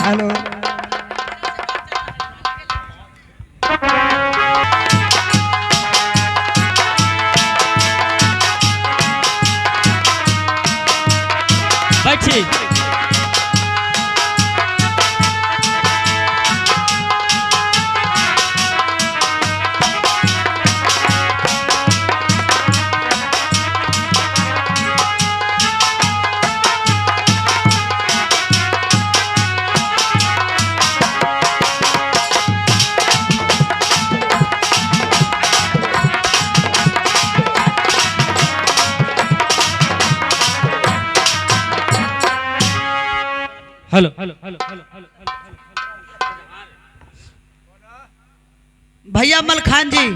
Hello. बैठिए। Hello hello hello hello hello भैया मलखान जी,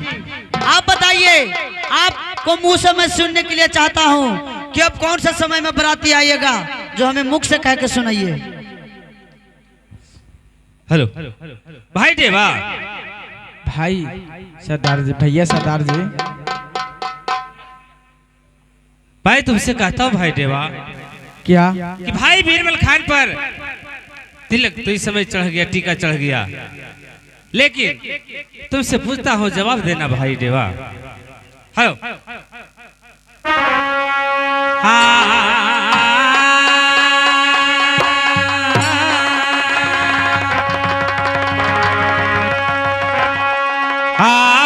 आप बताइए, आपको मुंह से मैं सुनने के लिए चाहता हूँ कि अब कौन सा समय में बराती आइएगा, जो हमें मुख से कह के सुनाइए। हेलो भाई देवा। भाई सरदार जी, भैया सरदार जी। भाई तुमसे कहता हूँ भाई देवा क्या? कि भाई बीरबल खान पर तिलक तो इस समय चढ़ गया, टीका चढ़ गया, लेकिन तुमसे पूछता हूँ, जवाब देना भाई देवा। हेलो।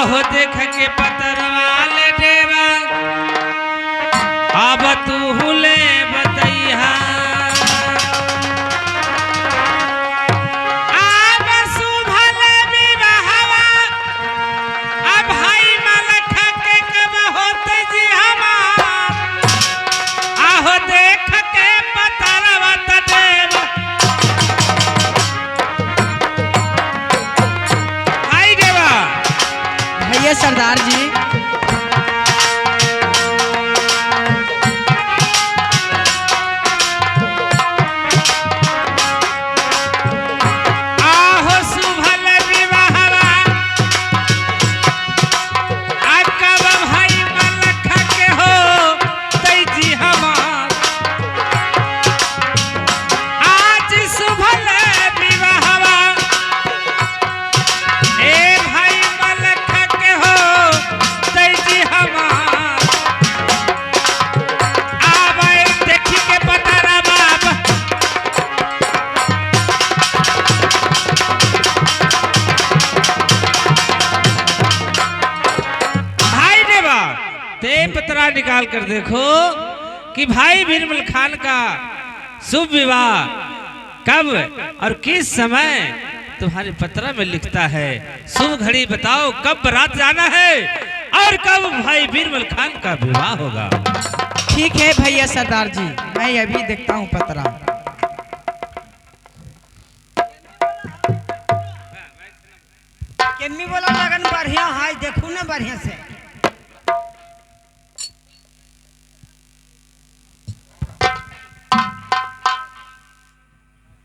हो देख के पतरवाल देवा, अब तू ले बतैया, अब सुभल विवाहवा, अब भाई मलखा के कब होते जी हमार, आहो देख के पतरवा देवा। भाई देवा। भैया सरदार जी, आहो सुभल विवाहवा, अब कब भाई मलखा के हो तै जी हमार, आज सुभल विवाहवा, ए भाई मलखा के हो तै जी हमार, आबै देखी के पतारा बाप। भाई देवा, ते पतरा निकाल कर देखो कि भाई बीरबल खान का शुभ विवाह कब और किस समय तुम्हारे पत्रा में लिखता है। शुभ घड़ी बताओ, कब बारात जाना है और कब भाई बीरबल खान का विवाह होगा। ठीक है भैया सरदार जी, मैं अभी देखता हूँ पतरा। केमी बोला लगन बढ़िया है, देखू ना बढ़िया से।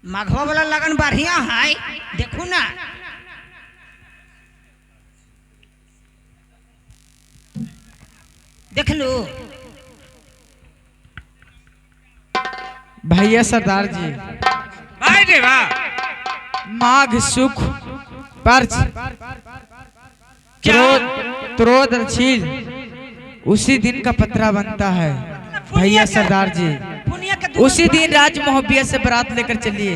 माघवा वाला लगन बढ़िया है, देखू ना। देख लो भैया सरदार जी, भाई देवा। माघ सुख पर्च त्रोदशील उसी दिन का पतरा बनता है। भैया सरदार जी, उसी दिन राज मोहब्बिया से बारात लेकर चलिए।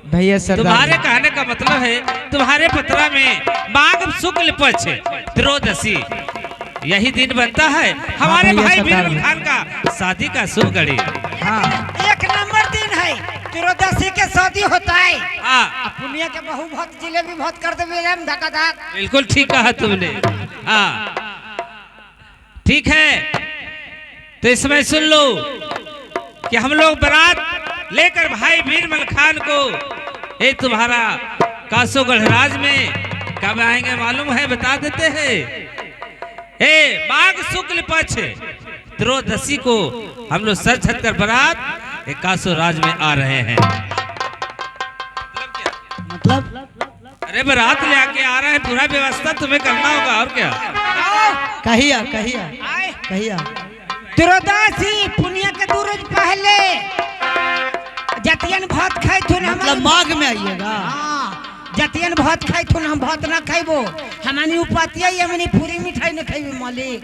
भैया सरदार तुम्हारे जी, कहने का मतलब है तुम्हारे पत्रा में माघ शुक्ल पक्ष त्रोदशी यही दिन बनता है हमारे भैया भाई सरदार बीरबल जी। खान का शादी का शुभ घड़ी। हाँ एक नंबर दिन है, त्रोदशी के शादी होता है। हाँ पुनिया के बहु बहुत जिलेबी बहुत कर देवे हम धकाधक। बिल्कुल ठीक कहा तुमने। हाँ ठीक है, तो इसमें सुन लो कि हम लोग बारात लेकर भाई बीरबल खान को ये तुम्हारा कासोगढ़ राज में कब आएंगे मालूम है, बता देते हैं। माघ शुक्ल पक्ष त्रोदशी को हम लोग सर छत कर बारात कासो राज में आ रहे हैं। मतलब अरे बारात ले आके आ रहे हैं, पूरा व्यवस्था तुम्हें करना होगा और क्या। कहिया कहिया कहिया त्रोदशी पुनिया के 2 रोज पहले जतियन भात खाए थे मतलब माघ में आइएगा। जतियन भात खाए थे हम भात ना खाइबो हमनी उपातिया हमनी पूरी मिठाई न खाइबो मालिक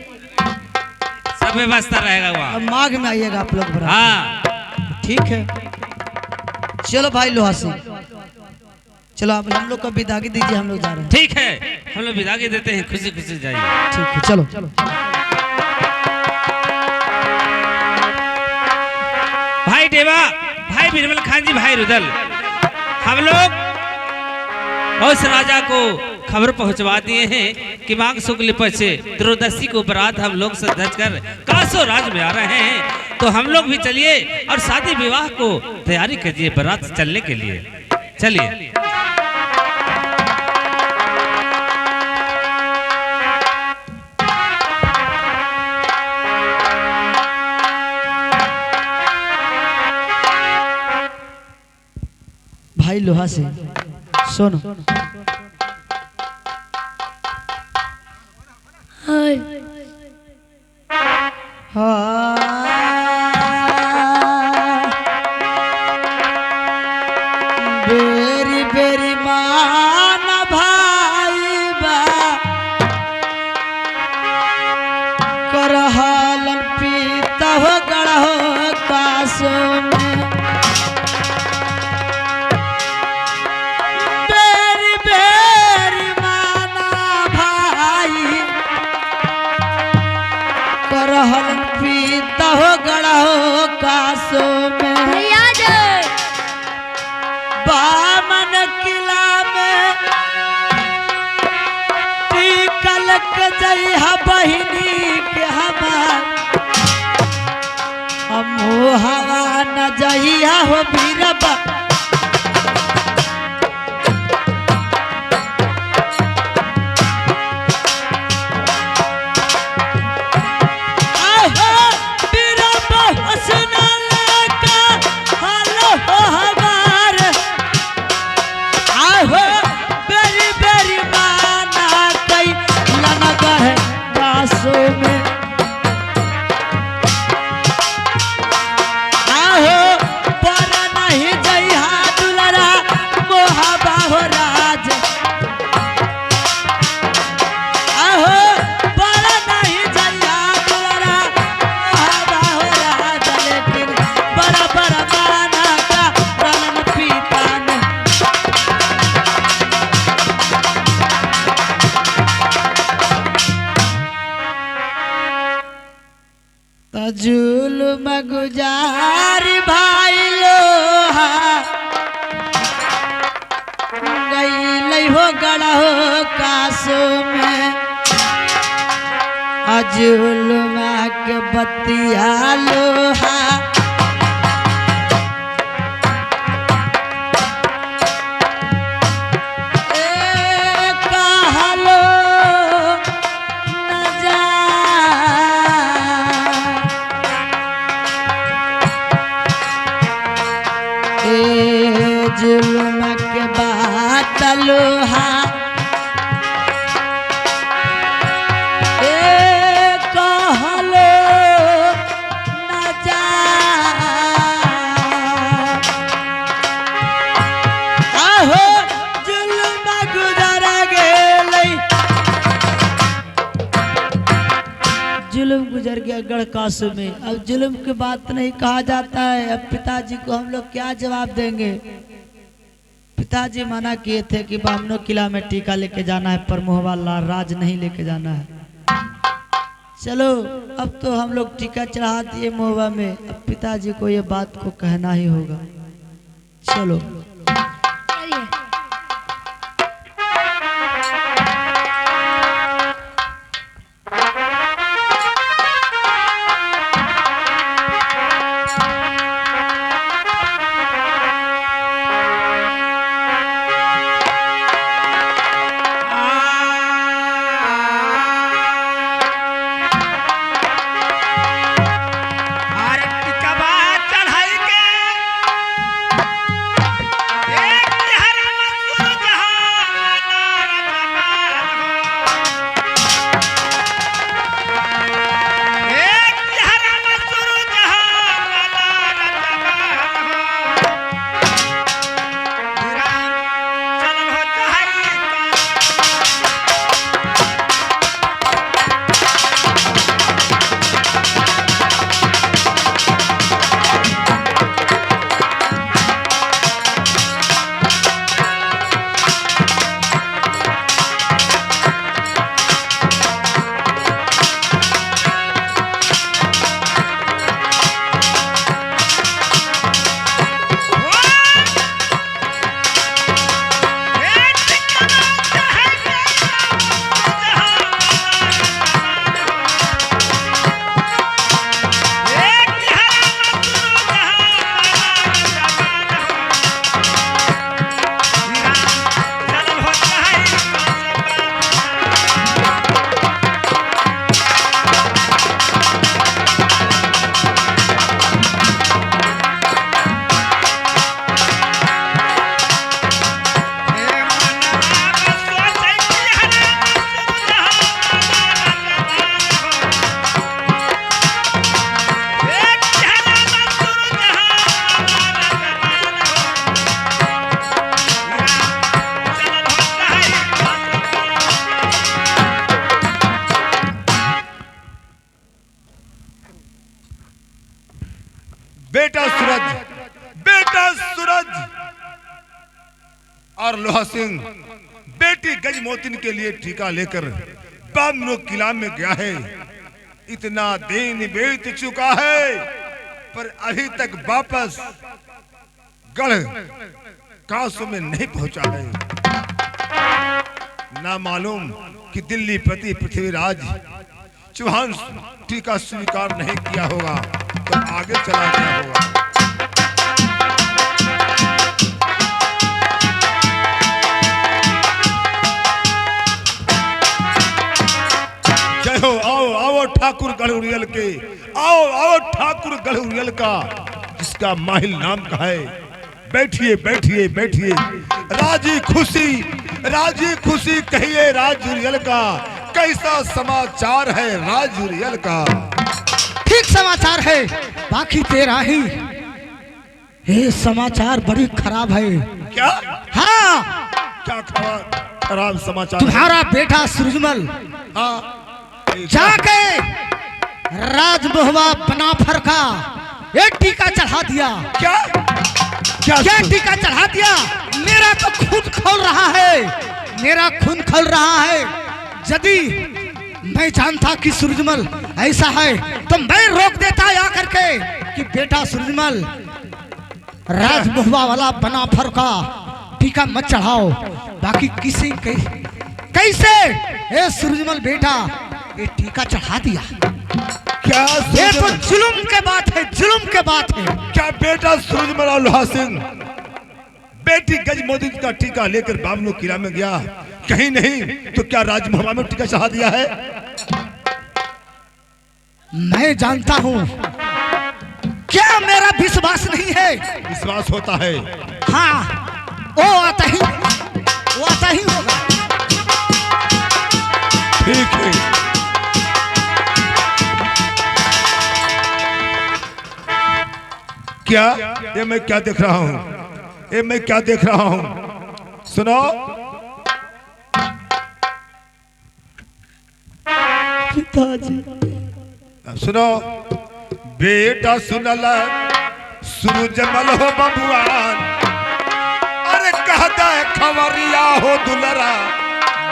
सब व्यवस्था रहेगा वहाँ। अब माघ में आइएगा आप लोग बारात। हाँ ठीक है चलो भाई लोहा सिंह, चलो आप हम लोग को विदागी दीजिए, हम लोग जा रहे हैं। ठीक है हम लोग विदाई देते हैं, खुशी खुशी जाइए। ठीक है चलो। भाई देवा, भाई बिरबल खान जी, भाई रुदल, हम लोग उस राजा को खबर पहुंचवा दिए हैं कि माघ शुक्ल पक्ष त्रयोदशी को बारात हम लोग सज कर कासो राज में आ रहे हैं। तो हम लोग भी चलिए और शादी विवाह को तैयारी कीजिए बारात चलने के लिए। चलिए। भाई लोहा से सुनो, बेरी बेरी मान भाई बा करहलन पीता हो गढ़ो कासो में, बेरी बेरी माना भाई करहलन पीता हो गढ़ो कासो में। बामन किला में टिकल के जइहा बहिनी के हमार, हमो हवा न जइहा हो बीरबा। आहो बीरबा हसना लगा हालो हो हमार, आहो बेरी बेरी माना कई लनगा है कासो में। आहो पर नहीं जइहा दुलरा मोहबा हो राज, आहो पर नहीं जइहा दुलरा मोहबा हो राज, लेकिन बड़ा बड़ा माना का रलन पीता ने। जुल्म गुजार भाई लोहा गई हो गढ़ो कासो में, जुल्म के बतिया लोहा कहलो न जा, जुल्म के बात लोहा कहलो न जा, आहो जुल्म गुजर गेलै, जुल्म गुजर गया गढ़ कासो में। अब जुल्म की बात नहीं कहा जाता है। अब पिताजी को हम लोग क्या जवाब देंगे? पिताजी मना किए थे कि बामनो किला में टीका लेके जाना है, पर मोहबा लाल राज नहीं लेके जाना है। चलो अब तो हम लोग टीका चढ़ा दिए मोहबा में, अब पिताजी को ये बात को कहना ही होगा। चलो बेटा सूरज और लोहा सिंह बेटी गजमोतिन के लिए टीका लेकर बामनो किला में गया है। इतना दिन बीत चुका है पर अभी तक वापस गढ़ कासू में नहीं पहुंचा है। ना मालूम कि दिल्ली पति पृथ्वीराज चौहान टीका स्वीकार नहीं किया होगा तो आगे चला गया होगा। जय हो, आओ आओ ठाकुर गढ़ के, आओ आओ ठाकुर गढ़ का, जिसका माहिल नाम का है। बैठिए बैठिए बैठिए, राजी खुशी कहिए राजुरियल का, कैसा समाचार है राजुरियल का। ठीक समाचार है, बाकी तेरा ही ये समाचार बड़ी खराब है। क्या? हाँ, क्या खराब समाचार? तुम्हारा बेटा सूरजमल हाँ जाके राजमहुआ बनाफर का ये टीका चढ़ा दिया। क्या क्या टीका चढ़ा दिया? मेरा तो खून खोल रहा है, मेरा खून खोल रहा है। यदि मैं जानता कि सूरजमल ऐसा है तो मैं रोक देता आकर के कि बेटा सूरजमल राजमहुआ वाला बनाफर का टीका मत चढ़ाओ। बाकी किसी कैसे ये सूरजमल बेटा ये टीका चढ़ा दिया। क्या ये तो जुल्म के बात है, जुल्म के बात है। क्या बेटा सूरजमल और लोहा सिंह बेटी गजमोदी का टीका लेकर बामनो किला में गया? कहीं नहीं तो क्या राजमहल में टीका चढ़ा दिया है? मैं जानता हूँ। क्या मेरा विश्वास नहीं है? विश्वास होता है। हाँ, वो आता ही होगा। ठीक है, क्या ये मैं क्या देख रहा हूँ? ये मैं क्या देख रहा हूँ? सुनो, पिताजी सुनो, बेटा सुनला सूरजमल हो बबुआन, अरे कहता है खबरिया हो दुलरा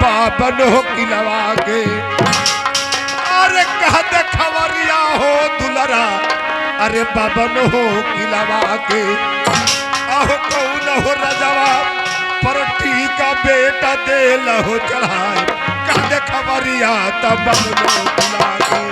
बाबन हो किलवा के, अरे कहते खबरिया हो दुलरा अरे बाबन हो किलवा के, आहो कौन हो रजवा पर टीका बेटा दे लहो चढ़ाए, कहते खबरिया तब बाबन हो किलवा के।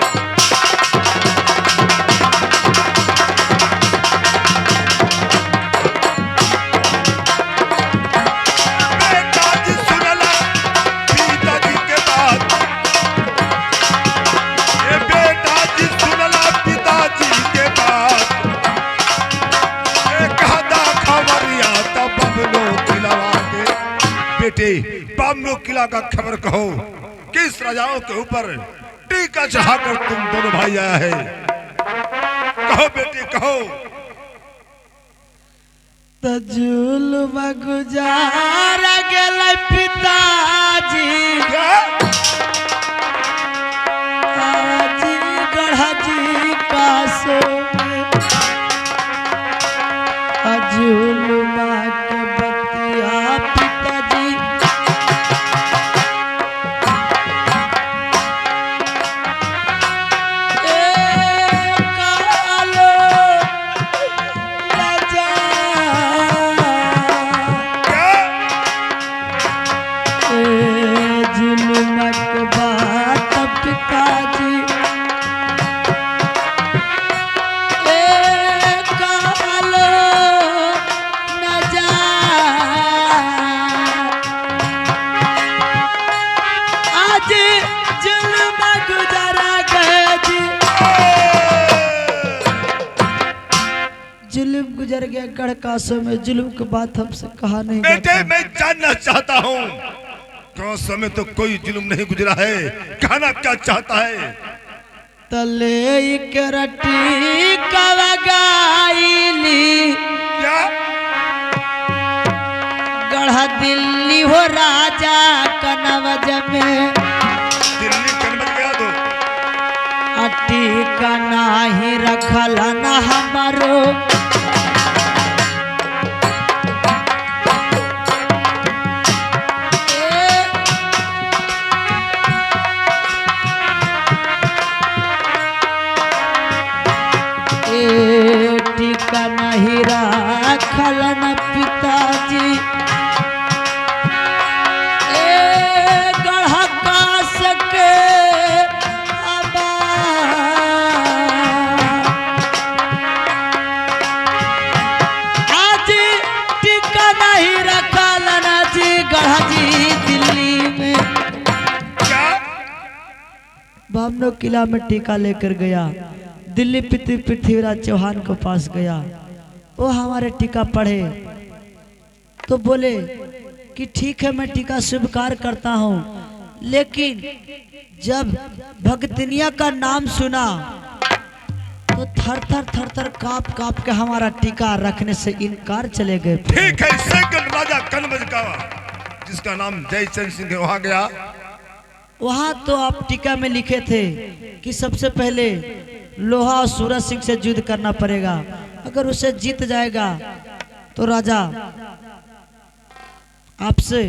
बामनो किला का खबर कहो, किस राजाओं के ऊपर टीका चढ़ाकर तुम दोनों भाई आया है? कहो बेटे कहो। तो जुल्म गुजार गेल पिताजी, आजी गढ़जी कासो में जुल्म के बतिया पिताजी, गुजर गया गढ़ कासो में, जुल्म की बात हमसे कहा नहीं बेटे जाता। मैं जानना चाहता हूँ कासो में तो कोई जुल्म नहीं गुजरा है, कहना क्या चाहता है? तले करटी कवगाईली क्या गढ़ा दिल्ली हो राजा कनवज में, दिल्ली कनवज गया तो अटी टीका नाही रखल न हमारो टीका नहीं रखल न पिताजी गढ़ा का सके आज टीका नहीं रखल न जी गढ़ा जी दिल्ली में बामनो किला में टीका लेकर गया दिल्ली पृथ्वीराज चौहान के पास गया वो हमारे टीका पढ़े तो बोले कि ठीक है मैं टीका स्वीकार करता हूँ लेकिन जब भगतनिया का नाम सुना तो थर थर कांप के हमारा टीका रखने से इनकार चले गए। ठीक है सेकंड राजा कनबज का जिसका नाम जयचंद सिंह है वहां गया। वहां तो आप टीका में लिखे थे कि सबसे पहले लोहा और सूरज सिंह से युद्ध करना पड़ेगा, अगर उसे जीत जाएगा तो राजा आपसे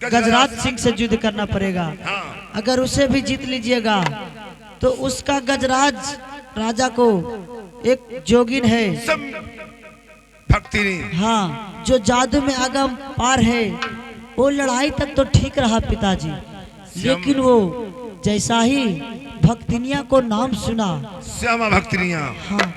गजराज सिंह से युद्ध करना पड़ेगा। हाँ। अगर उसे भी जीत लीजिएगा तो उसका गजराज राजा को एक जोगिन है भक्ति हाँ जो जादू में आगम पार है, वो लड़ाई तक तो ठीक रहा पिताजी, लेकिन वो जैसा ही भक्तिनिया को नाम सुना श्यामा भक्तिनिया हाँ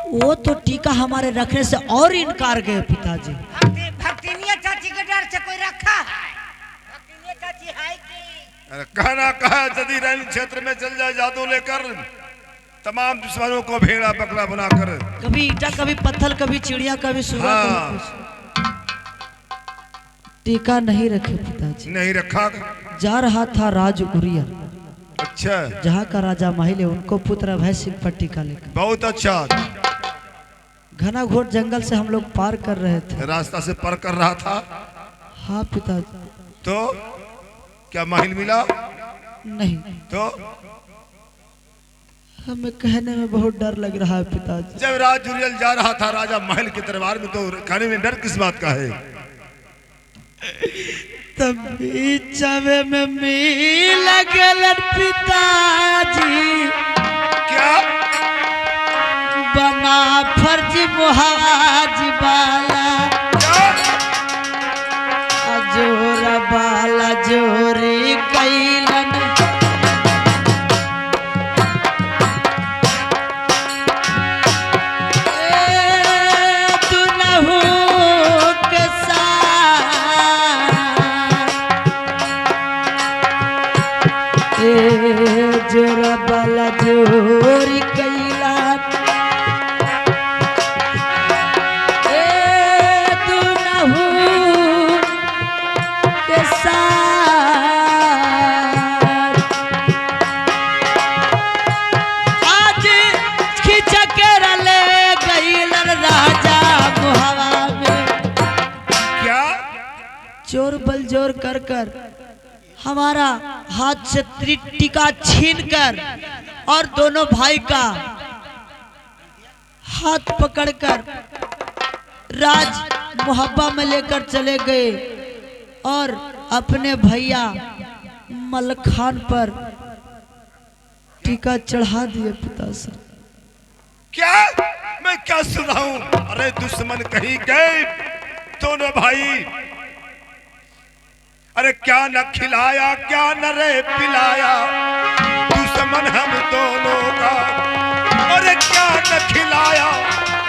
वो तो टीका हमारे रखने से और इनकार गए पिताजी। भक्तिनिया चाची के डर से कोई रखा भक्तिनिया चाची है कि अरे कहना कहा यदि रैन क्षेत्र में चल जाए जादू लेकर तमाम दुश्मनों को भेड़ा बकरा बनाकर कभी ईटा कभी पत्थर कभी चिड़िया कभी सुगा हाँ। टीका नहीं रखे पिताजी। नहीं रखा जा रहा था राज उरिया अच्छा जहाँ का राजा माहिले उनको पुत्र अभय सिंह पर टीका लेकर बहुत अच्छा घना घोर जंगल से हम लोग पार कर रहे थे, रास्ता से पार कर रहा था हाँ पिताजी। तो क्या महल मिला नहीं तो हमें कहने में बहुत डर लग रहा है पिताजी। जब राज उरियल जा रहा था राजा महल के दरबार में तो खाने में डर किस बात का है। तभी चवे में मिल गए पिताजी क्या बना फर्ज मुहाज बाला जोर बाला जोरी कैलन दुनहु के जोर बाला जोरी कैला आज खिंच के रले गईलन राजा मुहावा में क्या चोर बल जोर कर कर हमारा हाथ से टीका छीन कर और दोनों भाई का हाथ पकड़कर राज मुहब्बा में लेकर चले गए और अपने भैया मलखान पर टीका चढ़ा दिए पिता सर। क्या मैं क्या सुन रहा हूं। अरे दुश्मन कहीं गए दोनों भाई। अरे क्या न खिलाया क्या न रे पिलाया दुश्मन हम दोनों का। अरे क्या न खिलाया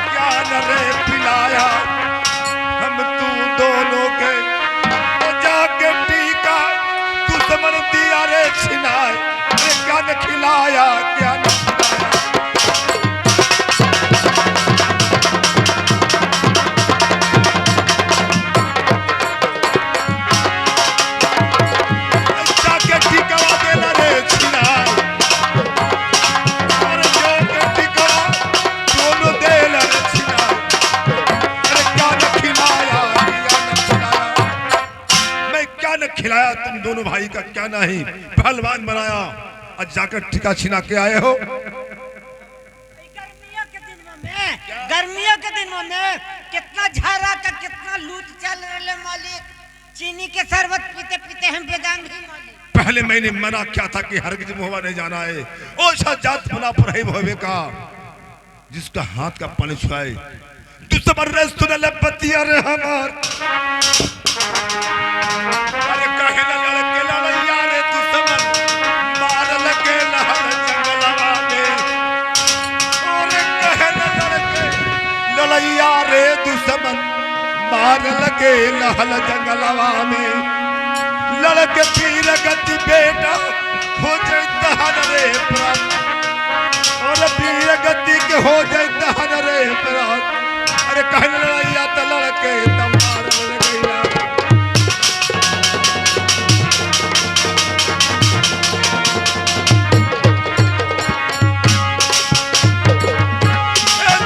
क्या न रे पिलाया हम तू दोनों के। तो जाके टीका दुश्मन दिया रे छिनाए। अरे क्या न खिलाया क्या न खिलाया तुम दोनों भाई का क्या नहीं पहलवान बनाया आज जाकर टीका छीना के आए हो? गर्मियों के दिनों में कितना झारा का कितना लूट चल रहे मालिक। चीनी के शरबत पीते पीते हम बेजान भी मालिक। पहले मैंने मना किया था कि हरगिज मुहवा नहीं जाना है। ओछा जात बना पर है होवे का जिसका हाथ का पानी छुआए। दुश्मन रे सुन ले बतिया रे हमार, अरे कहे ना लड़के लड़ैया रे दुश्मन मार लगे लहर जंगलवा में। अरे कहे ना लड़के लड़ैया रे दुश्मन मार लगे लहर जंगलवा में। लड़के पीर गति बेटा हो जाए दहन रे प्राण, और पीर गति के हो जाए दहन रे प्राण। अरे कहने लड़ैया तो लड़के तमार गईला।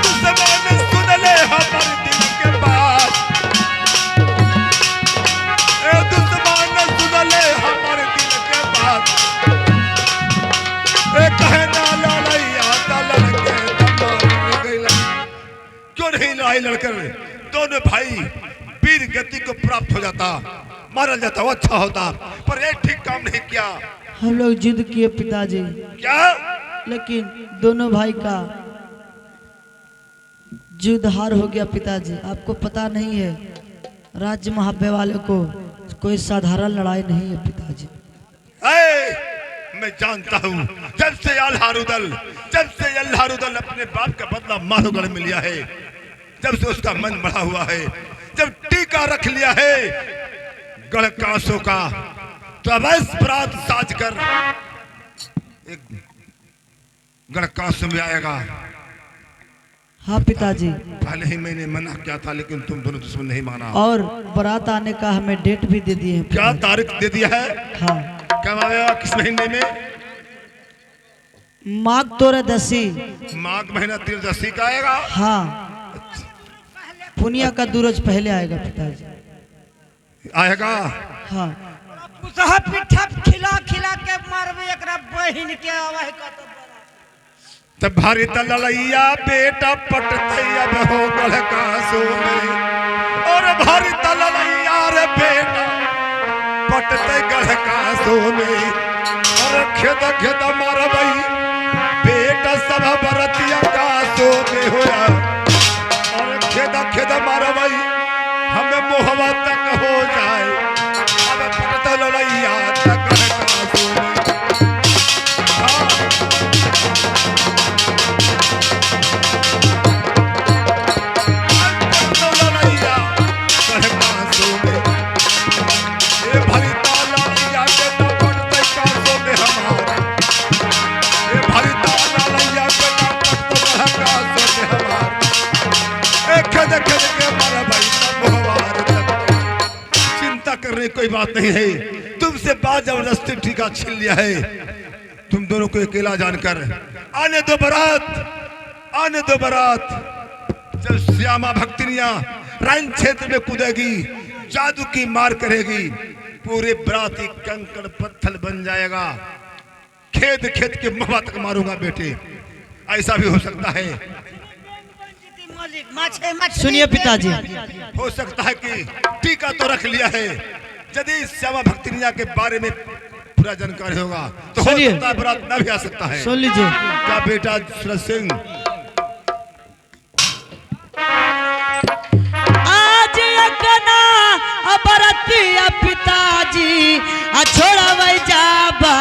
दुश्मन सुन ले हमर दिल के बात, दुश्मन सुन ले हमर दिल के बात। कहना लड़ैया तो लड़के तमार गईला। क्यों नहीं लड़ाई लड़कर दोनों भाई वीर गति को प्राप्त हो जाता, मारा जाता, वो अच्छा होता। पर ये ठीक काम नहीं किया। हम लोग जिद किए पिताजी, क्या? लेकिन दोनों भाई का युद्ध हार हो गया पिताजी। आपको पता नहीं है राज्य महाबे वाले को कोई साधारण लड़ाई नहीं है पिताजी। मैं जानता हूँ जब से अल्लारुदल अपने बाप का बदला माधोगढ़ में लिया है, जब से उसका मन बढ़ा हुआ है, जब टीका रख लिया है गढ़ कांसों का, तो अब इस बरात साज कर एक गढ़ कांसों में आएगा। हाँ पिताजी, पहले ही मैंने मना किया था, लेकिन तुम दोनों दुश्मन नहीं माना। और बारात आने का हमें डेट भी दे दिए हैं। क्या तारीख दे दिया है? हाँ, कब आएगा? किस महीने में? माघ त्रयोदशी। माघ महीना त्रयोदशी का आएगा। हाँ, पुनिया का दूरज पहले आएगा पिताजी। आएगा। हाँ, पुसहा पिठा खिला खिला के मारबे एकरा बहिन के आवाज का तो तब भारी तलैया बेटा पटते अब हो गढ़ कांसों में, और भारी तलैया रे बेटा पटते गढ़ कांसों में। और खेद खेद मारबई बेटा सब बरतिया कांसों में होया, और खेद खेद मारबई हमें मोहवा तक हो जाए। अब पटते लड़ैया तक गढ़ कांसों में। कोई बात नहीं है, तुमसे बात जबरदस्ती टीका छीन लिया है। तुम दोनों को अकेला जानकर आने दो बारात, आने दो बारात। जब श्यामा भक्तिनिया राइन क्षेत्र में कूदेगी, जादू की मार करेगी, पूरे बराती कंकड़ पत्थर बन जाएगा। खेद खेद के मुहवा तक मारूंगा बेटे, ऐसा भी हो सकता है। सुनिए पिताजी, हो सकता है कि टीका तो रख लिया है। यदि श्यामा भक्तिनिया के बारे में पूरा जानकारी होगा तो हो सकता है बारात ना भी आ सकता है। सुन लीजिए। क्या बेटा सूरज सिंह? आज अकना बरतिया पिताजी छोड़ावे जाबा,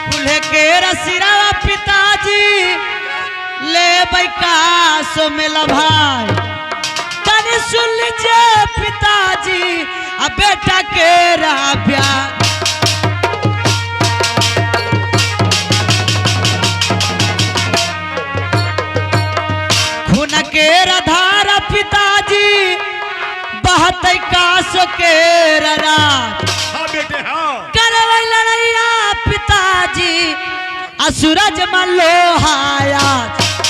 भूले के रसिरावा पिताजी ले बैकासो में लभाई। तनी सुन लीजिए पिताजी बेटा के राब्या, खून के राधार पिताजी बहते कासो के रात। हाँ बेटे हाँ। करवै लड़ैया पिताजी सूरज मन लोहाया।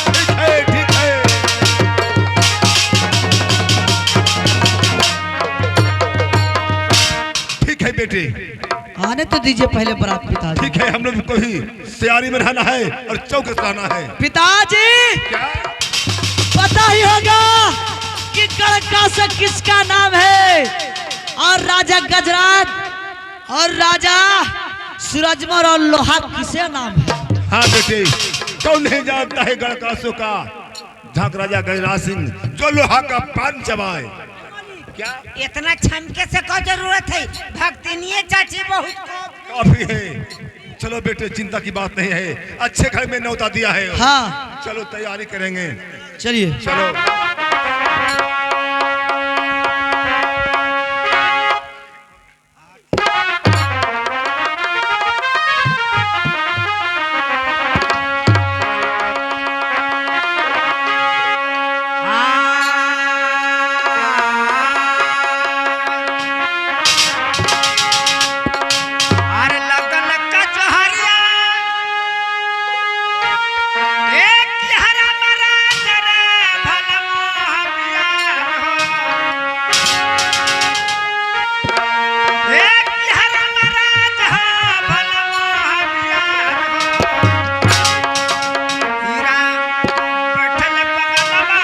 ठीक है, ठीक है। बेटे? आने तो दीजिए पहले बारात पिताजी। ठीक है, हम लोग को ही तैयारी में रहना है और चौक रहना है। पिताजी क्या? पता ही होगा कि गढ़कासु किसका नाम है, और राजा गजराज और राजा सूरजमल और लोहा किसे नाम है? हाँ बेटे, कौन नहीं जानता है गढ़कासु का झांक राजा गजराज सिंह, जो लोहा का पान चबाए। क्या इतना छमके से क्या जरूरत है? भक्तिनीय चाची बहुत काफी है। चलो बेटे, चिंता की बात नहीं है, अच्छे घर में न्योता दिया है। हाँ चलो तैयारी करेंगे। चलिए। चलो। अरे लगन का चोहरिया एक हरा मरा जरे भल मोहबिया एक हरा मरा जहा भल मोहबिया हीरा पठल पगलवा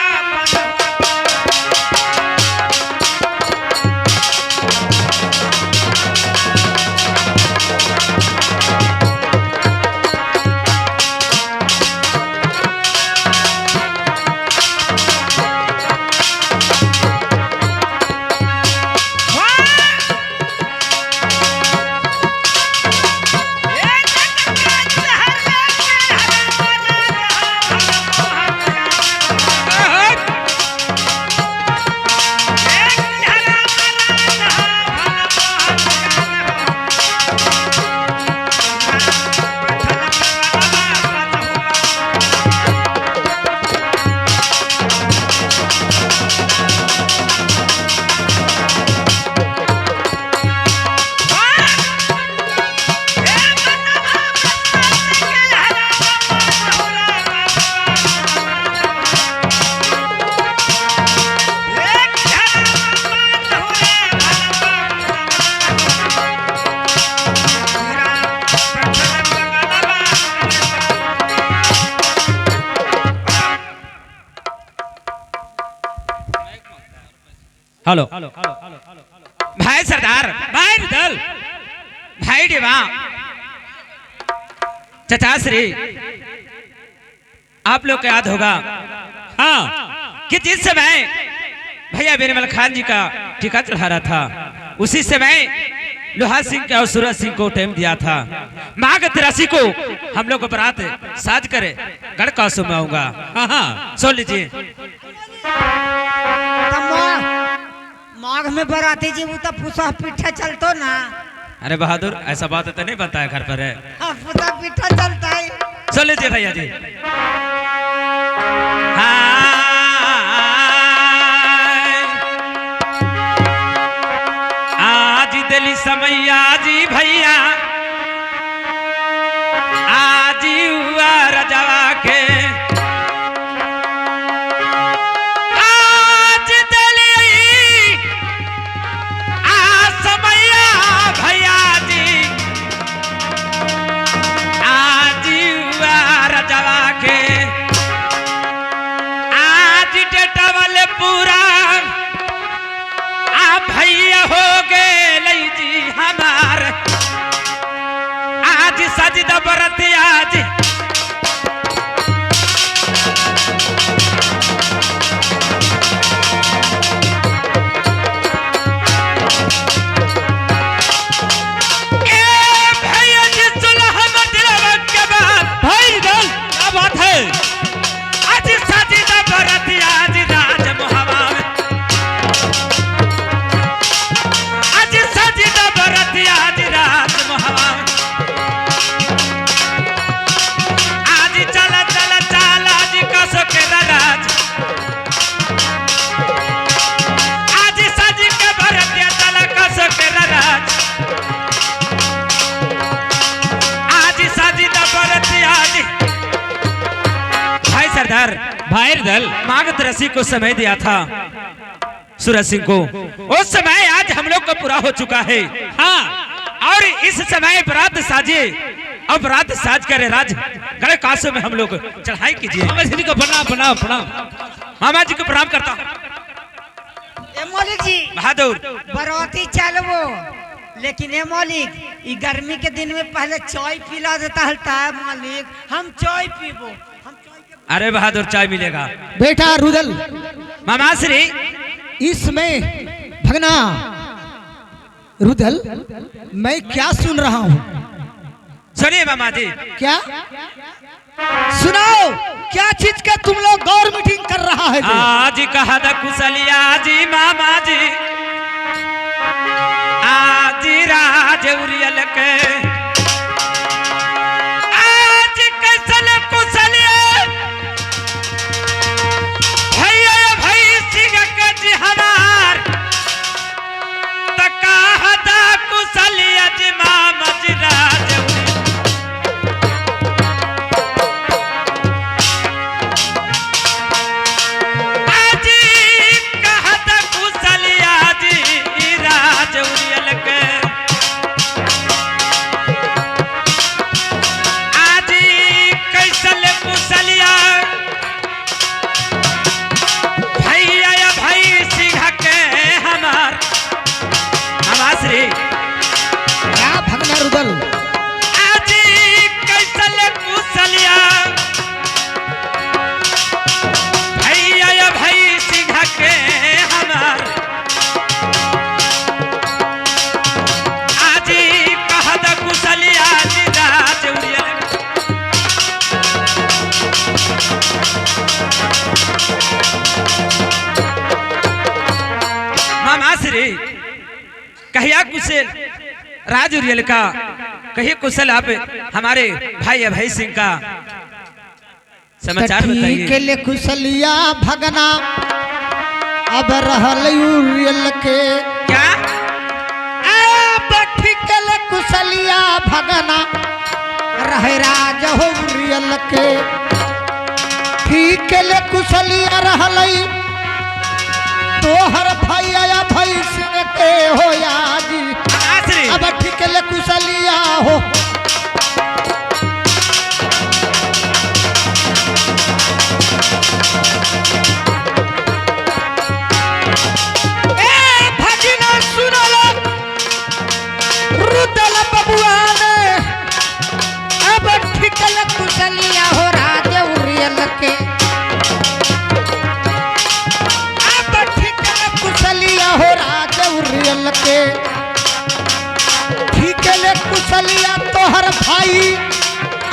हेलो भाई सरदार, भाई दल, भाई देवा, चचा श्री, आप लोग को याद होगा हाँ कि जिस समय भैया बीरबल खान जी का टीका चढ़ा रहा था, उसी समय लोहा सिंह और सूरज सिंह को टाइम दिया था। माघ 83 को हम लोग को बारात साज करे गढ़कासु में आऊंगा। हाँ हाँ सुन लीजिए। माघ में बराती जी वो तो पुसा पीठा चलतो ना। अरे बहादुर, ऐसा बात तो नहीं बनता है घर पर है। हाँ, पुसा पीठा चलता है। सुन लीजिए भैया जी। हाँ आज दिली समैया जी भैया, आज हुआ रजवा के, आज दिली आ समैया भैया जी, आज हुआ रजवा के, आज डेटा वाले पूरा आ भैया हो गए लई जी हमार, आज सजदा बरत आज भाई दल माघ 83 को समय दिया था सूरज सिंह को, उस समय आज हम लोग का पूरा हो चुका है। हाँ और इस समय बरात साजे और बरात साज करे राज गड़े कासों में हम लोग चढ़ाई कीजिए। मामा जी को प्रणाम प्रणाम प्रणाम, मामा जी को प्रणाम करता हूँ। ए मौलिक जी बहादुर बरौती चलबो, लेकिन ए मौलिक ई गर्मी के दिन में पहले चाय पिला देता हलता है मालिक, हम चाय पीबो, हम चाय के अरे बहादुर चाय मिलेगा। बेटा रुदल, मामा श्री इसमें भगना रुदल, मैं क्या सुन रहा हूँ? सुनिए मामा जी। क्या सुनाओ, क्या चीज का तुम लोग गौर मीटिंग कर रहा है? आज कहा था कुशलिया जी मामा जी, आज राज उरियल के, आज कैसल कुशलिया भैया भाई सिंह के जी हमार, तका था कुशलिया जी मामा जी राज कहिया कुशल राज उरियल का, कहिए कुशल आप हमारे भाई अभय सिंह का समाचार बताइए। के लिए कुशलिया भगना अब रहल उरियल के, क्या के लिए कुशलिया भगना रहे राज हो उरियल के, ठीक के लिए कुशलिया रहल तोहर भैया भाई सिंह के हो याजी, अब ठीक ले कुशलिया हो। ए भगिना सुनो लो, रुदल बबुआ ने अब ठीक ले कुशलिया हो राज उरियल के, हो राज उरियल के, ठीक ले कुशलिया तोहर भाई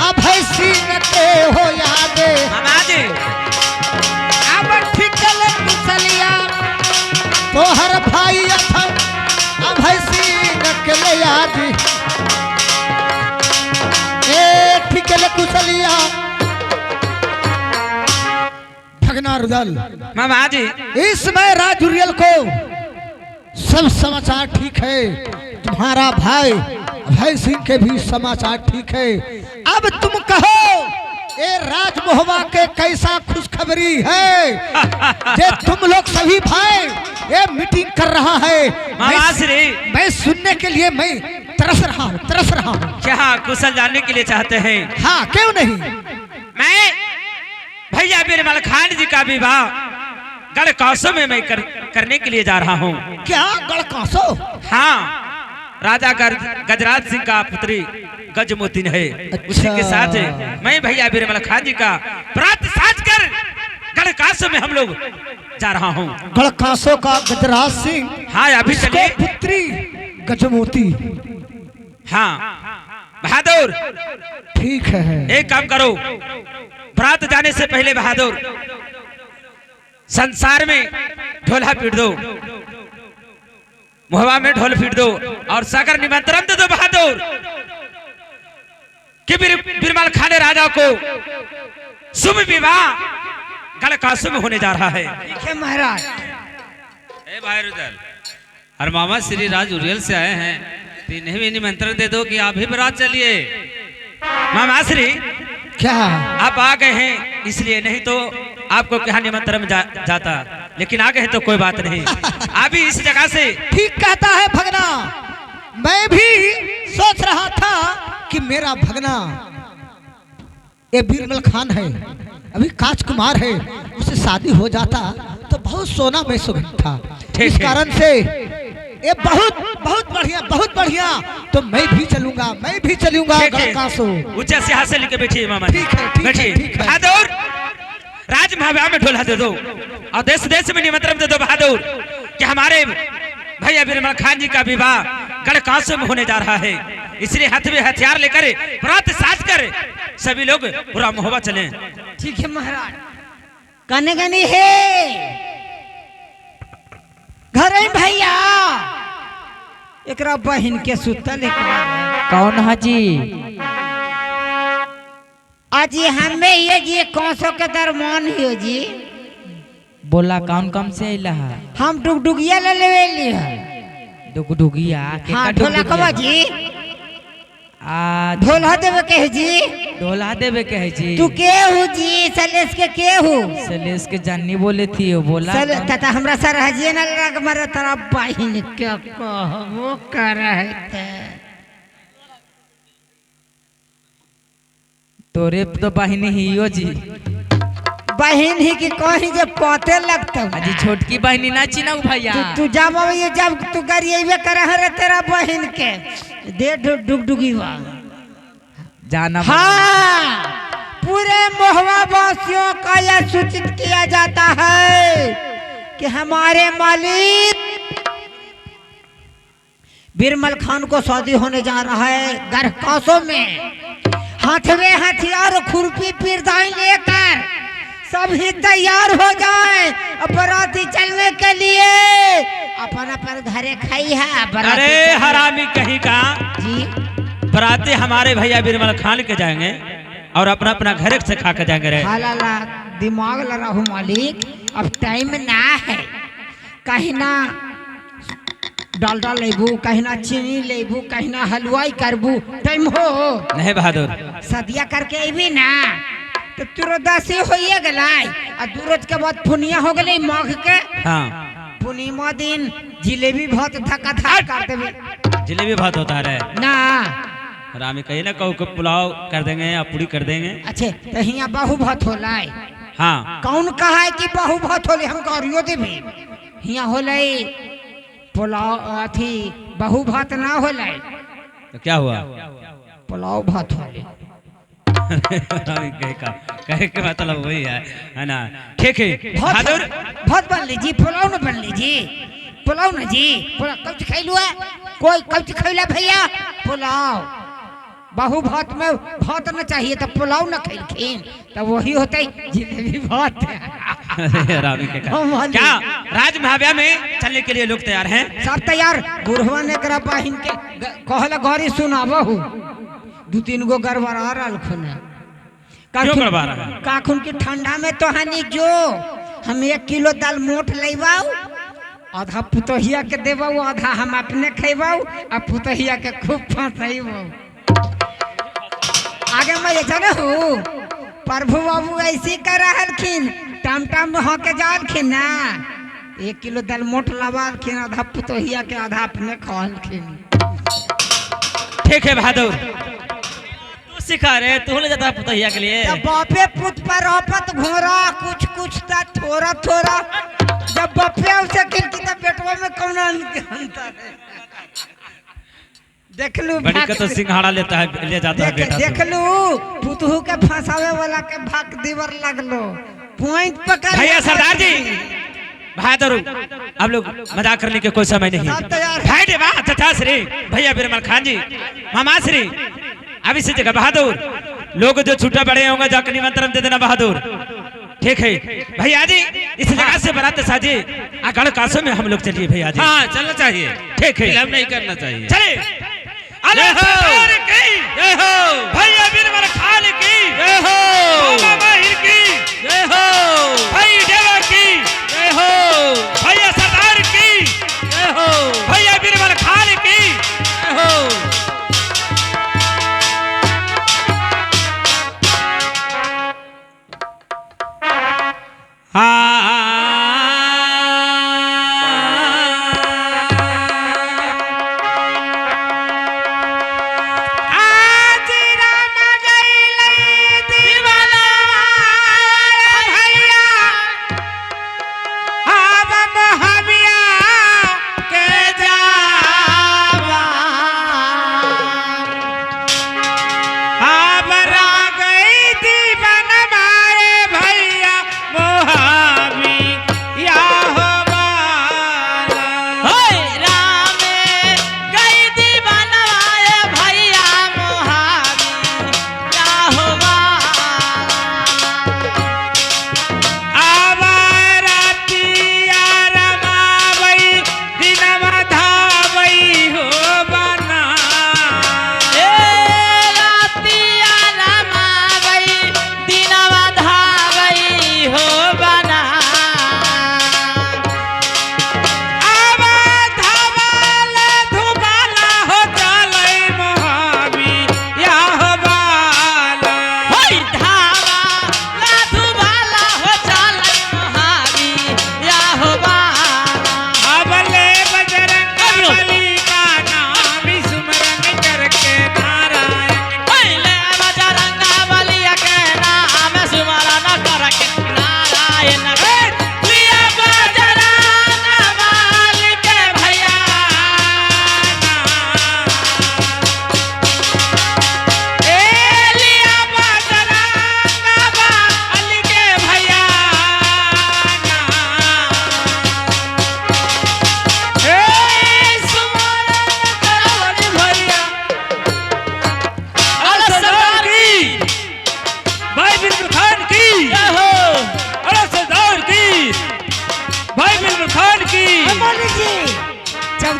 अभय सिंह के हो यादे, अब ठीक ले कुशलिया तोहर भाई अभय सिंह के ले याद, ए ठीक ले कुशलिया भगना रुदल। मामा जी इसमें राज उरियल को सब समाचार ठीक है, तुम्हारा भाई अभय सिंह के भी समाचार ठीक है। अब तुम कहो ये राज मोहबा के कैसा खुशखबरी है जे तुम लोग सभी भाई ये मीटिंग कर रहा है। मैं सुनने के लिए मैं तरस रहा हूँ। क्या कुशल जानने के लिए चाहते हैं? हाँ क्यों नहीं। मैं भैया बिरबल खान जी का विवाह गढ़कासो में मैं करने के लिए जा रहा हूँ। क्या गढ़कासो? हाँ, राजा गजराज सिंह का पुत्री गजमोती है। अच्छा। उसी के साथ मैं भैया बिरबल खान जी का प्रात साज कर गढ़कासो में हम लोग जा रहा हूँ। गढ़कासो का गजराज सिंह? हाँ अभी चलिए। पुत्री गजमोती? हाँ बहादुर ठीक है। एक काम करो, बरात जाने से पहले बहादुर संसार में ढोला पीट दो, मुहवा में ढोल पीट दो और सागर निमंत्रण दे दो बहादुर कि बिरबल खान राजा को शुभ विवाह गढ़कासो में होने जा रहा है। ठीक है महाराज। ए भाई रुदल, और मामा श्री राज उरियल से आए हैं, तो इन्हें भी निमंत्रण दे दो कि आप भी बरात चलिए। मामा श्री क्या आप आ गए हैं इसलिए, नहीं तो आपको क्या निमंत्रण जाता, लेकिन आ गए तो कोई बात नहीं। अभी इस जगह से ठीक कहता है भगना, मैं भी सोच रहा था कि मेरा भगना ये बीरबल खान है, अभी राजकुमार है, उससे शादी हो जाता तो बहुत सोना में सुगंध था। इस कारण से ये बहुत बढ़िया तो मैं भी चलूंगा गढ़कासो। ऊंचा से हाथ से लेके बैठिए मामा जी। ठीक है बैठिए बहादुर, राज महाव्याह में ढोला दे दो और देश देश में निमंत्रण दे दो बहादुर कि हमारे भैया बीरबल खान जी का विवाह गढ़कासो में होने जा रहा है। इसलिए हाथ में हथियार लेकर प्रात साज कर सभी लोग पूरा महोबा चले। ठीक है महाराज। कने गनी है घर में भैया एकरा बहन के सुतल कौन हाजी? आज ये हमें ये जी कौसो के दरमान ही जी बोला कौन कम से अला है? हम डुगडुगिया ले लेवेली है। डुगडुगिया के हाँ का ढोला डुगडुगिया? कबा जी आ ढोला देवे के है जी। ढोला देवे के है जी। तू के हो जी? सलेस के हो? सलेस के जानी बोले थी वो बोला सल तता हमरा सर हजिए न लग मर तेरा बहन क्या कहबो कर रहे थे। तोरे तो बहनी हियो जी। बहन ही की कहीं जे पते लगता अजी छोटकी बहनी ना चिना भैया। तू जब ये जब तू गरिएबे करे हरे तेरा बहन के दे डुगडुगी वा जाना हाँ पूरे मोहवा वासियों का यह सूचित किया जाता है कि हमारे मालिक बीरबल खान को शादी होने जा रहा है गढ़कासो में। हाथ में हथियार खुरपी पीरदाई लेकर सभी तैयार हो जाए बराती चलने के लिए। अपन घरे खाई है बराती। अरे हरामी कहीं का जी बराती हमारे भैया बीरबल खान के जाएंगे और अपना अपना घर से खा के जाएंगे रे। हाला दिमाग लगा हूँ मालिक, अब टाइम ना है। कहीं ना डालडा लेबू, कहीं ना चीनी लेबू, कहीं ना हलवाई करबू। टाइम हो नहीं बहादुर, सदिया करके अभी ना तो तुरदसी होइए गलाई और दूरज के बाद पुनिया हो गई माघ के। हाँ पूर्णिमा दिन जिलेबी बहुत धक्का धक्का कर देवे। जलेबी भात होता है रे ना हरामी कहीं ना कहू पुलाव कर देंगे या पूरी कर देंगे। अच्छे तो हिया बहु भात होला। हाँ कौन कहा है कि बहु भात होले? हम करियो देबे हिया होले पुलाव अथी बहु भात ना होले तो क्या हुआ? पुलाव भात होले। कहे के मतलब वही है ना। ठीक है बहादुर, भात बन लीजिए, पुलाव न बन लीजिए। पुलाव न जी पुलाव कब खैलू है? कोई कब खैला भैया? पुलाव बहु भात में भात न चाहिए तो पुलाव न खैलखिन तो वही होता है जिलेबी भात। क्या राज महाव्याह में चलने के लिए लोग तैयार हैं? सब तैयार। बुढ़वा ने करा बहिन के कहला गौरी सुनाबहू दू तीन गो गड़बड़ा रखुन क्यों गड़बड़ा रहा है? काखुन की ठंडा में तो हनी जो हम 1 किलो दाल मोट लेबाऊ, आधा पुतहिया के देबाऊ, आधा हम अपने खेबाऊ और पुतहिया के खूब फंसैबू। आगे मैं ये जाने हूँ प्रभु बाबू ऐसी कर रहलखिन टाम टाम होके जालखिन ना। 1 किलो दाल मोट लबालखिन, आधा पुतहिया के आधा अपने खालखिन। ठीक है बहादुर, तू सिखा रहे तू ले जाता पुतहिया के लिए। जब बापे पुत पर आपत घोरा कुछ कुछ ता थोड़ा थोड़ा जब बापे उसे खिलकी ता बेटवा में कौन अंतर है? देख लू बड़ी का तो सिंघाड़ा लेता है ले जाता है बेटा। देख लू पुतहू के फंसावे वाला के भाग दीवर लगलो पॉइंट पकड़। भैया सरदार जी बहादुर, अब लोग मजाक करने के कोई समय नहीं। सब तैयार भाई देवा चाचा श्री भैया बीरबल खान जी मामा श्री अब इसी जगह बहादुर लोग जो छूटा बड़े होंगे जाकर निमंत्रण दे देना बहादुर। ठीक है भैया जी, इस जगह से बारात साजे गढ़कासो में हम लोग चलिए भैया जी। हाँ चलना चाहिए। ठीक है विलंब नहीं करना चाहिए। चले जय हो भैया बीरबल खान की जय हो, मामा माहिर की जय हो, भाई देवा की जय हो, भैया सरदार की जय हो, भैया बीरबल खान की जय हो।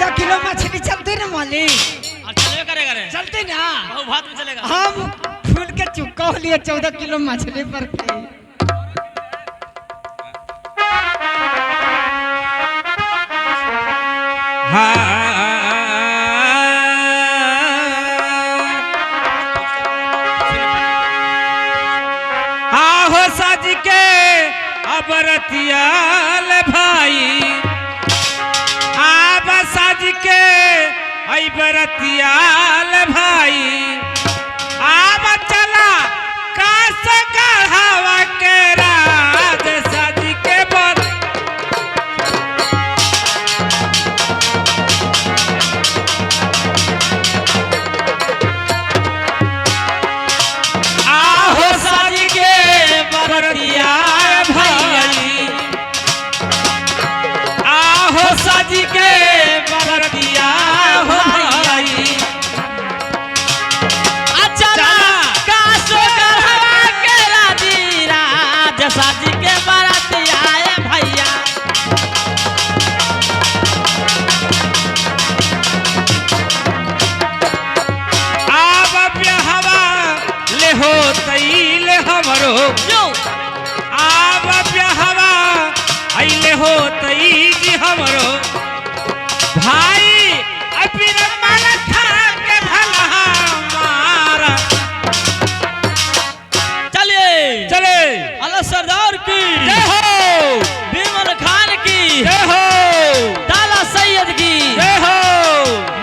14 किलो मछली चलती ना मालिक, चलवे करेगा रे, चलती ना। बहु भात में चलेगा। हम फूल के चुका हो लिए 14 किलो मछली पर के। आहो साज के अबरतियाल भाई, आब साज के अबरतियाल भाई, आब चला कास गढ़ावा के राज साज के बर। आहो साज के बरतिया भाई, आहो साज के बरतिया हो भाई, चला कासो गढ़वा के राजी राज साज के बरतिया भैया। आब ब्याहवा ले हो तैल हमरो, आब ब्याहवा अइले हो तैज हमरो भाई, अभी मन था के भला मारा। चलिए चले अल्लाह सरदार की जय हो, बीमल खान की जय हो, दाला सैयद की जय हो,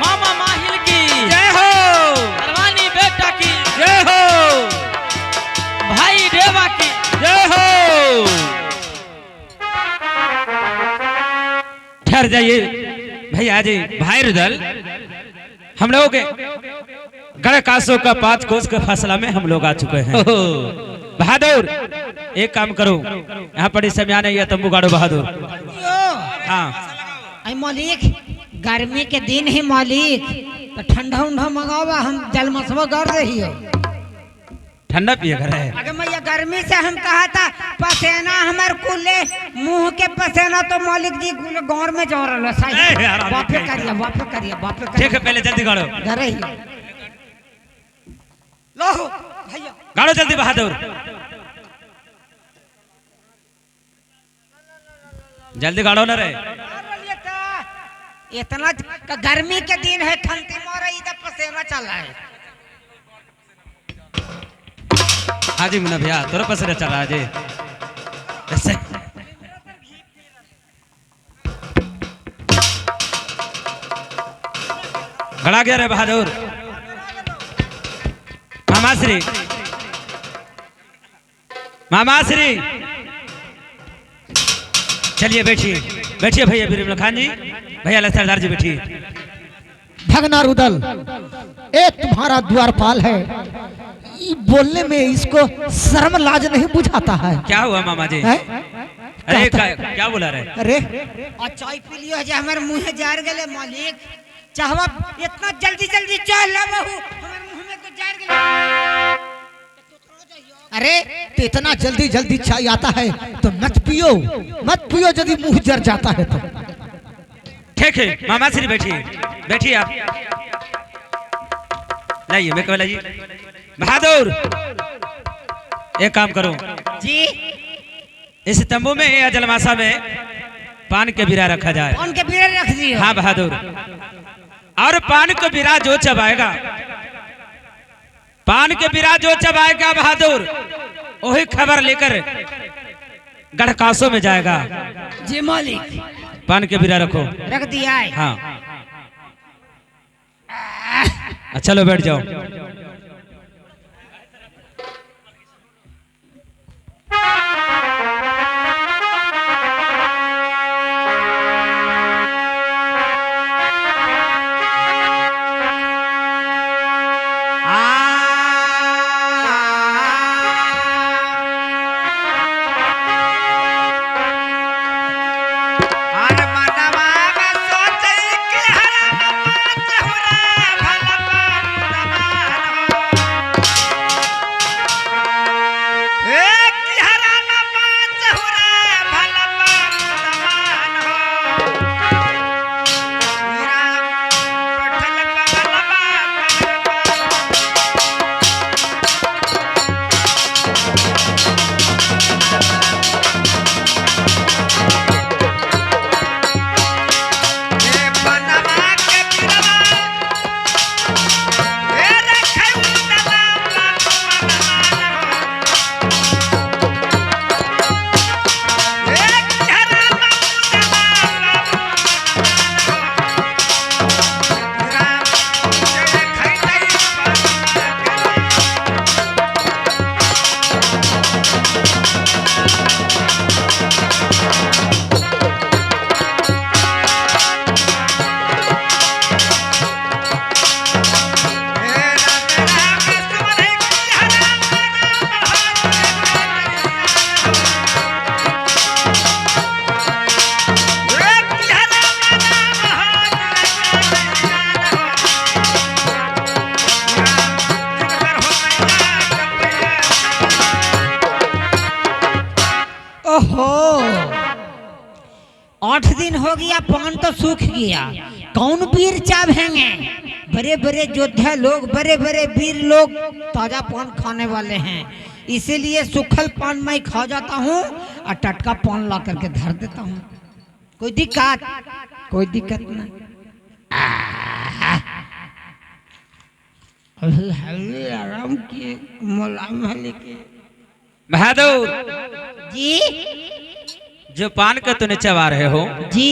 मामा माहिल की जय हो, अरवानी बेटा की जय हो, भाई देवा की जय हो। ठहर जाइए भैया जी, भाई रुदल, हम लोग गढ़ कासो का 5 कोस के फासला में हम लोग आ चुके हैं। बहादुर एक काम करो, यहाँ पड़ी समय नहीं है, तंबू गाड़ो बहादुर। हाँ आई मालिक, गर्मी के दिन है मालिक, तो ठंडा उंडा मंगावा, हम जल मसवा कर रही हो। ठंडा पिए घर है। अगर मैया गर्मी से हम कहा था पसेना हमार कुले मुंह के पसेना, तो मालिक जी कुले गौर में जा रहा ए यार, है। वापे करिए वापे करिए वापे करिए। ठीक है, पहले जल्दी गाड़ो, घर ही लो भैया, गाड़ो जल्दी बहादुर, जल्दी गाड़ो ना रे। इतना गर्मी के दिन है, ठंडी मारा, इधर पसेना चल रहा है। हाँ जी मुन्ना भैया, तोरे पास चल रहा है जी ऐसे। गड़ा गया रे बहादुर। मामाश्री, मामाश्री, चलिए बैठिए, बैठिए भैया बीरबल खान जी, भैया लथरदार जी बैठिए। भगना रुदल, एक तुम्हारा द्वारपाल है, ये बोलने में इसको शर्म लाज नहीं बुझाता है। क्या हुआ मामा जी? है? अरे क्या बोला रहे? अरे और चाय पी लियो जे हमारे मुंह जार गेले मालिक, चाहवा इतना जल्दी जल्दी चाय लाबहू, हमारे मुंह में तो जार गेले। अरे तो इतना जल्दी जल्दी चाय आता है तो मत पियो, मत पियो, यदि मुंह जर जाता है तो। ठीक है मामा श्री, बैठिए बैठिए आप, लाइए मैं कह लाइए। बहादुर एक काम करो जी, इस तंबू में या जलमासा में पान के बिरा रखा जाए। पान के बिरा रख दियो। हाँ बहादुर, और पान के बिरा जो चबाएगा, पान के बिरा जो चबाएगा बहादुर, वही खबर लेकर गढ़कासों में जाएगा। जी मालिक, पान के बिरा रखो। रख दिया है। हाँ चलो बैठ जाओ। दिन हो गया, पान तो सूख गया, कौन वीर चाहेंगे? बड़े बड़े योद्धा लोग, बड़े बड़े वीर लोग ताजा पान खाने वाले हैं, इसीलिए सूखल पान मैं खा जाता हूँ और टटका पान ला करके धर देता हूँ। कोई दिक्कत? कोई दिक्कत नहीं। आराम किए, मुलायम है लेके। बहादुर जी जो पान का तूने चबा रहे हो, जी,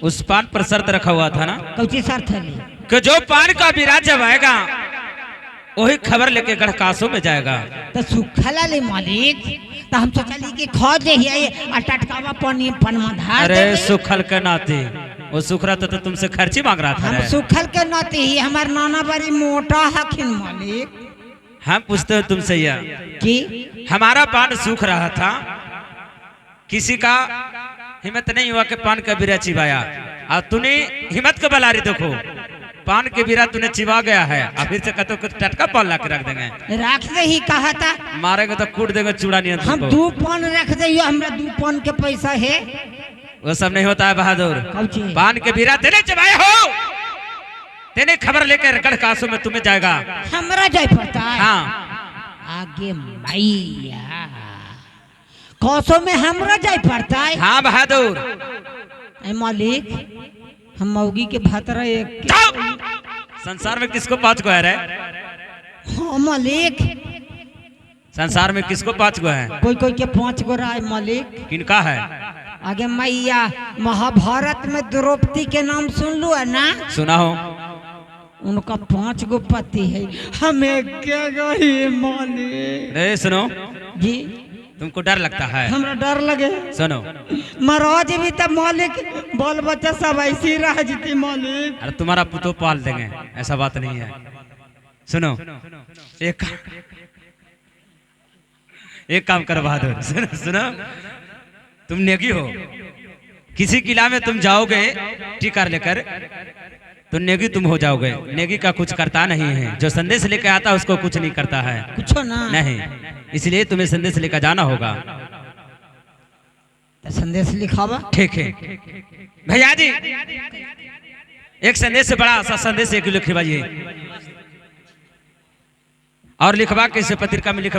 उस पान पर शर्त रखा हुआ था ना कौची शर्त है? कि जो पान का बिराज जब आएगा वही खबर लेके गढ़कासों में जाएगा। तो सूखला ले मालिक, तो हम सोचली कि खा दे और टटकावा पानी पनमा धार अरे देबे। सुखल के नाते वो सुख रहा था तो तुमसे खर्ची मांग रहा था हम रे। सूखल के नाते ही, हमार नाना बड़ी मोटा हखिन मालिक। हम पूछते हो तुमसे यह जी हमारा पान सूख रहा था, किसी का हिम्मत नहीं हुआ कि पान का बिरा चिबाया, और तूने हिम्मत का बलारी देखो, पान के बिरा तूने चिबा गया है, और फिर से कहते हो कि टटका पान ला के रख देंगे। रख दे ही कहा था, मारेंगे तो कूट देंगे चूड़ा नहीं हम तुमको। 2 पान रख दे, हमरा 2 पान के पैसा है। वो सब नहीं होता है बहादुर। कौची? पान के बिरा तेने चबाए हो, तेने खबर लेकर गढ़कासों में तुम्हें जाएगा। हमरा जाय पड़ता है। हाँ आगे मैया कौसो में हमरा जाय पड़ता है। हाँ बहादुर। ए मालिक, हम मौगी के भातरा एक जाओ। संसार में किसको 5 गो है रे? हाँ मालिक, संसार में किसको 5 गो है? कोई कोई के 5 गो रहा है मालिक। किनका है? आगे मैया, महाभारत में द्रौपदी के नाम सुन लो है ना? सुना हो। उनका 5 गो पति है, हमें क्या गई मालिक। रे सुनो, जी तुमको डर लगता है? हमरा डर लगे। सुनो, महाराज भी तब मालिक, बाल बच्चा सब ऐसी रह जीती मालिक। अरे तुम्हारा पुतो पाल देंगे, ऐसा बात नहीं है। सुनो, एक काम करो बहादुर, सुनो सुनो, तुम नेगी हो, किसी किला में तुम जाओगे टीकार लेकर तो नेगी तुम हो जाओगे। नेगी का कुछ करता नहीं है, जो संदेश लेकर आता है उसको कुछ नहीं करता है। कुछ ना नहीं, इसलिए तुम्हें संदेश लेकर जाना होगा। तो संदेश लिखावा। ठीक है भैया जी, एक संदेश से बड़ा सा संदेश एक लिखवाइए, और लिखवा के इसे पत्रिका में लिखवा